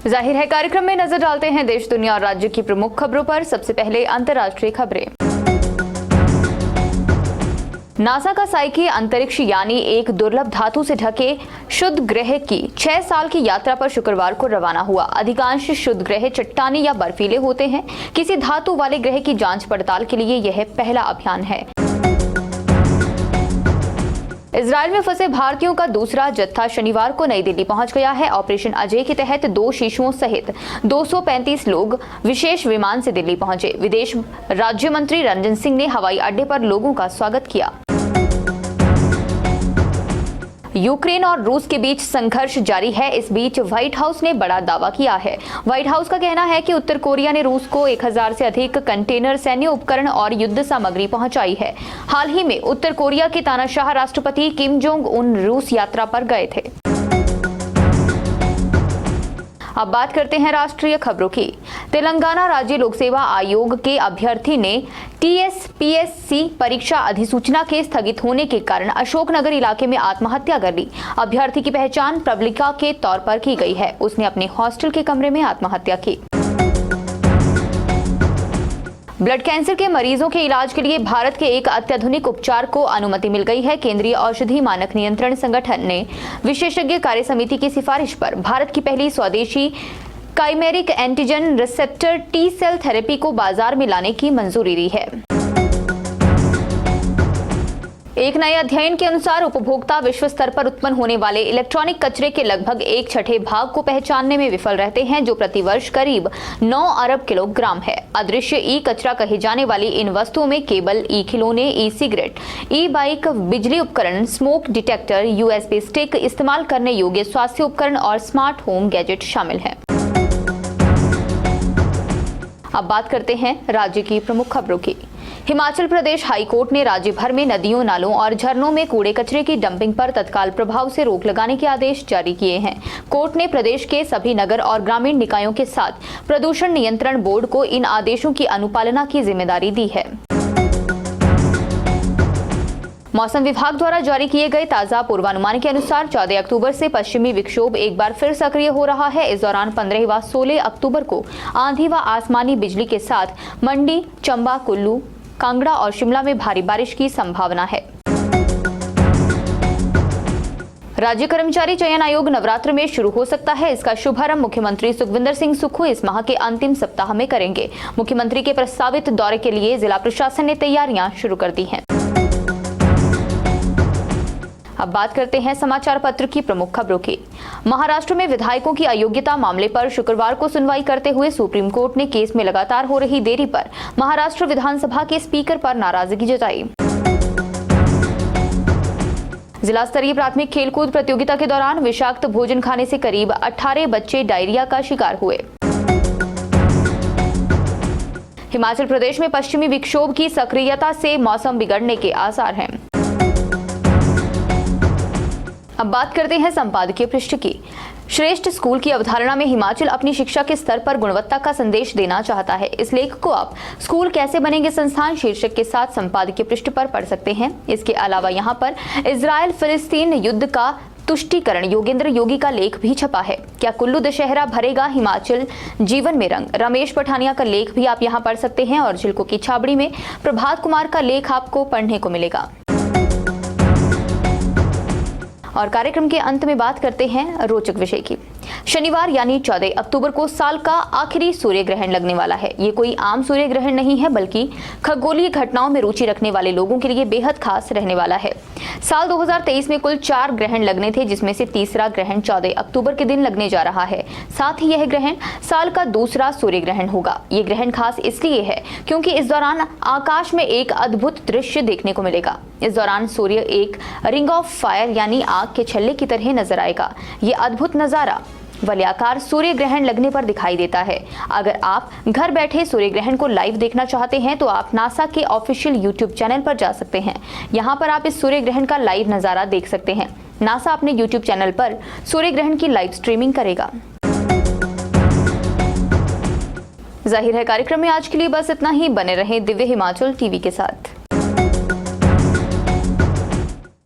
जाहिर है कार्यक्रम में नजर डालते हैं देश, दुनिया और राज्य की प्रमुख खबरों पर। सबसे पहले अंतर्राष्ट्रीय खबरें। नासा का साइकी अंतरिक्ष यानी एक दुर्लभ धातु से ढके शुद्ध ग्रह की 6 साल की यात्रा पर शुक्रवार को रवाना हुआ। अधिकांश शुद्ध ग्रह चट्टानी या बर्फीले होते हैं। किसी धातु वाले ग्रह की जांच पड़ताल के लिए यह पहला अभियान है। इजरायल में फंसे भारतीयों का दूसरा जत्था शनिवार को नई दिल्ली पहुंच गया है। ऑपरेशन अजय के तहत 2 शिशुओं सहित 235 लोग विशेष विमान से दिल्ली पहुंचे। विदेश राज्य मंत्री रंजन सिंह ने हवाई अड्डे पर लोगों का स्वागत किया। यूक्रेन और रूस के बीच संघर्ष जारी है। इस बीच व्हाइट हाउस ने बड़ा दावा किया है। व्हाइट हाउस का कहना है कि उत्तर कोरिया ने रूस को 1000 से अधिक कंटेनर सैन्य उपकरण और युद्ध सामग्री पहुंचाई है। हाल ही में उत्तर कोरिया के तानाशाह राष्ट्रपति किम जोंग उन रूस यात्रा पर गए थे। अब बात करते हैं राष्ट्रीय खबरों की। तेलंगाना राज्य लोक सेवा आयोग के अभ्यर्थी ने TSPSC परीक्षा अधिसूचना के स्थगित होने के कारण अशोकनगर इलाके में आत्महत्या कर ली। अभ्यर्थी की पहचान प्रबलिका के तौर पर की गई है। उसने अपने हॉस्टल के कमरे में आत्महत्या की। ब्लड कैंसर के मरीजों के इलाज के लिए भारत के एक अत्याधुनिक उपचार को अनुमति मिल गई है। केंद्रीय औषधि मानक नियंत्रण संगठन ने विशेषज्ञ कार्य समिति की सिफारिश पर भारत की पहली स्वदेशी chimeric antigen receptor T cell therapy को बाजार में लाने की मंजूरी दी है। एक नए अध्ययन के अनुसार उपभोक्ता विश्व स्तर पर उत्पन्न होने वाले इलेक्ट्रॉनिक कचरे के लगभग 1/6 भाग को पहचानने में विफल रहते हैं, जो प्रतिवर्ष करीब 9 अरब किलोग्राम है। अदृश्य ई कचरा कही जाने वाली इन वस्तुओं में केबल, ई खिलौने, ई सिगरेट, ई बाइक, बिजली उपकरण, स्मोक डिटेक्टर, USB स्टिक, इस्तेमाल करने योग्य स्वास्थ्य उपकरण और स्मार्ट होम गैजेट शामिल हैं। अब बात करते हैं राज्य की प्रमुख खबरों की। हिमाचल प्रदेश हाई कोर्ट ने राज्य भर में नदियों, नालों और झरनों में कूड़े कचरे की डंपिंग पर तत्काल प्रभाव से रोक लगाने के आदेश जारी किए हैं। कोर्ट ने प्रदेश के सभी नगर और ग्रामीण निकायों के साथ प्रदूषण नियंत्रण बोर्ड को इन आदेशों की अनुपालना की जिम्मेदारी दी है। मौसम विभाग द्वारा जारी किए गए ताजा पूर्वानुमान के अनुसार 14 अक्टूबर से पश्चिमी विक्षोभ एक बार फिर सक्रिय हो रहा है। इस दौरान 15 व 16 अक्टूबर को आंधी व आसमानी बिजली के साथ मंडी, चंबा, कुल्लू, कांगड़ा और शिमला में भारी बारिश की संभावना है। राज्य कर्मचारी चयन आयोग नवरात्र में शुरू हो सकता है। इसका शुभारंभ मुख्यमंत्री सुखविंदर सिंह सुक्खू इस माह के अंतिम सप्ताह में करेंगे। मुख्यमंत्री के प्रस्तावित दौरे के लिए जिला प्रशासन ने तैयारियां शुरू कर दी हैं। अब बात करते हैं समाचार पत्र की प्रमुख खबरों की। महाराष्ट्र में विधायकों की अयोग्यता मामले पर शुक्रवार को सुनवाई करते हुए सुप्रीम कोर्ट ने केस में लगातार हो रही देरी पर महाराष्ट्र विधानसभा के स्पीकर पर नाराजगी जताई। जिला स्तरीय प्राथमिक खेलकूद प्रतियोगिता के दौरान विषाक्त भोजन खाने से करीब 18 बच्चे डायरिया का शिकार हुए। हिमाचल प्रदेश में पश्चिमी विक्षोभ की सक्रियता से मौसम बिगड़ने के आसार हैं। अब बात करते हैं संपादकीय पृष्ठ की। श्रेष्ठ स्कूल की अवधारणा में हिमाचल अपनी शिक्षा के स्तर पर गुणवत्ता का संदेश देना चाहता है। इस लेख को आप स्कूल कैसे बनेंगे संस्थान शीर्षक के साथ संपादकीय पृष्ठ पर पढ़ सकते हैं। इसके अलावा यहाँ पर इजराइल फिलिस्तीन युद्ध का तुष्टीकरण योगेंद्र योगी का लेख भी छपा है। क्या कुल्लू दशहरा भरेगा हिमाचल जीवन में रंग, रमेश पठानिया का लेख भी आप यहाँ पढ़ सकते हैं। और झिलकों की छाबड़ी में प्रभात कुमार का लेख आपको पढ़ने को मिलेगा। और कार्यक्रम के अंत में बात करते हैं रोचक विषय की। शनिवार यानी 14 अक्टूबर को साल का आखिरी सूर्य ग्रहण लगने वाला है। ये कोई आम सूर्य ग्रहण नहीं है, बल्कि खगोलीय घटनाओं में रुचि रखने वाले लोगों के लिए बेहद खास रहने वाला है। साल 2023 में कुल 4 ग्रहण लगने थे, जिसमें से तीसरा ग्रहण 14 अक्टूबर के दिन लगने जा रहा है। साथ ही यह ग्रहण साल का दूसरा सूर्य ग्रहण होगा। ये ग्रहण खास इसलिए है क्योंकि इस दौरान आकाश में एक अद्भुत दृश्य देखने को मिलेगा। इस दौरान सूर्य एक रिंग ऑफ फायर यानी आग के छल्ले की तरह नजर आएगा। ये अद्भुत नजारा वलयाकार सूर्य ग्रहण लगने पर दिखाई देता है। अगर आप घर बैठे सूर्य ग्रहण को लाइव देखना चाहते हैं तो आप नासा के ऑफिशियल यूट्यूब चैनल पर जा सकते हैं। यहाँ पर आप इस सूर्य ग्रहण का लाइव नजारा देख सकते हैं। नासा अपने यूट्यूब चैनल पर सूर्य ग्रहण की लाइव स्ट्रीमिंग करेगा। जाहिर है कार्यक्रम में आज के लिए बस इतना ही। बने रहें दिव्य हिमाचल टीवी के साथ।